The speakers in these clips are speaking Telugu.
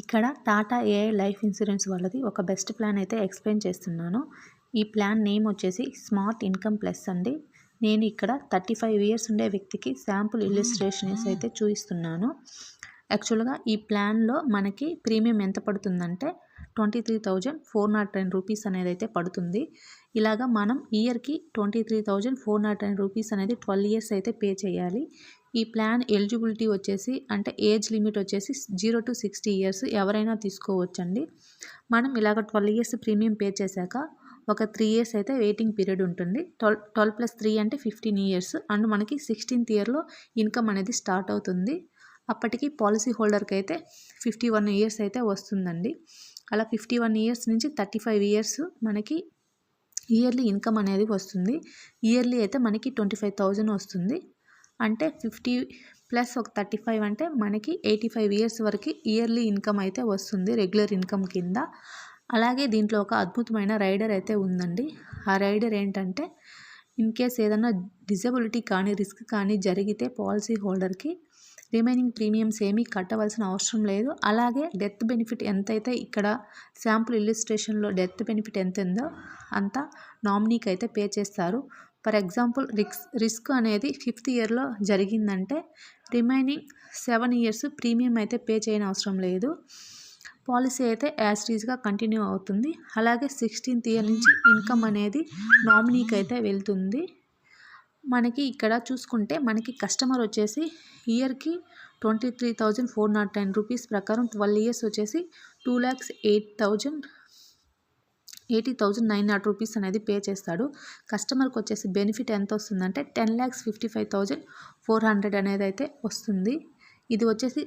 ఇక్కడ టాటా ఏఐ లైఫ్ ఇన్సూరెన్స్ వాళ్ళది ఒక బెస్ట్ ప్లాన్ అయితే ఎక్స్ప్లెయిన్ చేస్తున్నాను. ఈ ప్లాన్ నేమ్ వచ్చేసి స్మార్ట్ ఇన్కమ్ ప్లస్ అండి. నేను ఇక్కడ 35 ఇయర్స్ ఉండే వ్యక్తికి శాంపుల్ ఇల్లుస్ట్రేషన్స్ అయితే చూపిస్తున్నాను. యాక్చువల్గా ఈ ప్లాన్లో మనకి ప్రీమియం ఎంత పడుతుందంటే 23,409 రూపీస్ అనేది అయితే పడుతుంది. ఇలాగా మనం ఇయర్కి 23,409 రూపీస్ అనేది 12 ఇయర్స్ అయితే పే చేయాలి. ఈ ప్లాన్ ఎలిజిబిలిటీ వచ్చేసి అంటే ఏజ్ లిమిట్ వచ్చేసి 0 to 60 ఇయర్స్ ఎవరైనా తీసుకోవచ్చండి. మనం ఇలాగ 12 ఇయర్స్ ప్రీమియం పే చేశాక ఒక 3 ఇయర్స్ అయితే వెయిటింగ్ పీరియడ్ ఉంటుంది. 12 + 3 అంటే 15 ఇయర్స్ అండ్ మనకి 16th ఇయర్లో ఇన్కమ్ అనేది స్టార్ట్ అవుతుంది. అప్పటికి పాలసీ హోల్డర్కి అయితే 51 ఇయర్స్ అయితే వస్తుందండి. అలా 51 ఇయర్స్ నుంచి 35 ఇయర్స్ మనకి ఇయర్లీ ఇన్కమ్ అనేది వస్తుంది. ఇయర్లీ అయితే మనకి 25,000 వస్తుంది. అంటే 50 + ఒక 35 అంటే మనకి 85 ఇయర్స్ వరకు ఇయర్లీ ఇన్కమ్ అయితే వస్తుంది రెగ్యులర్ ఇన్కమ్ కింద. అలాగే దీంట్లో ఒక అద్భుతమైన రైడర్ అయితే ఉందండి. ఆ రైడర్ ఏంటంటే ఇన్ కేస్ ఏదైనా డిజబిలిటీ కానీ రిస్క్ కానీ జరిగితే పాలసీ హోల్డర్కి రిమైనింగ్ ప్రీమియమ్స్ ఏమీ కట్టవలసిన అవసరం లేదు. అలాగే డెత్ బెనిఫిట్ ఎంతైతే ఇక్కడ శాంపుల్ ఇల్లుస్ట్రేషన్లో డెత్ బెనిఫిట్ ఎంత ఉందో అంత నామినీకి అయితే పే చేస్తారు. ఫర్ ఎగ్జాంపుల్ రిస్క్ అనేది 5th ఇయర్లో జరిగిందంటే రిమైనింగ్ 7 ఇయర్స్ ప్రీమియం అయితే పే చేయని అవసరం లేదు. పాలసీ అయితే యాజ్ టీజ్గా కంటిన్యూ అవుతుంది. అలాగే 16th ఇయర్ నుంచి ఇన్కమ్ అనేది నామినీకి అయితే వెళ్తుంది. మనకి ఇక్కడ చూసుకుంటే మనకి కస్టమర్ వచ్చేసి ఇయర్కి 23,409 రూపీస్ ప్రకారం 12 ఇయర్స్ వచ్చేసి 2,80,900 రూపీస్ అనేది పే చేస్తాడు. కస్టమర్కి వచ్చేసి బెనిఫిట్ ఎంత వస్తుందంటే 10,55,400 అనేది అయితే వస్తుంది. ఇది వచ్చేసి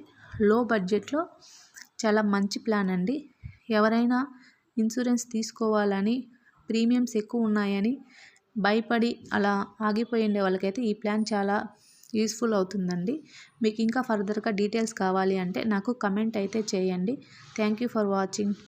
లో బడ్జెట్లో చాలా మంచి ప్లాన్ అండి. ఎవరైనా ఇన్సూరెన్స్ తీసుకోవాలని ప్రీమియమ్స్ ఎక్కువ ఉన్నాయని భయపడి అలా ఆగిపోయిండే వాళ్ళకైతే ఈ ప్లాన్ చాలా యూస్ఫుల్ అవుతుందండి. మీకు ఇంకా ఫర్దర్గా డీటెయిల్స్ కావాలి అంటే నాకు కమెంట్ అయితే చేయండి. Thank you for watching.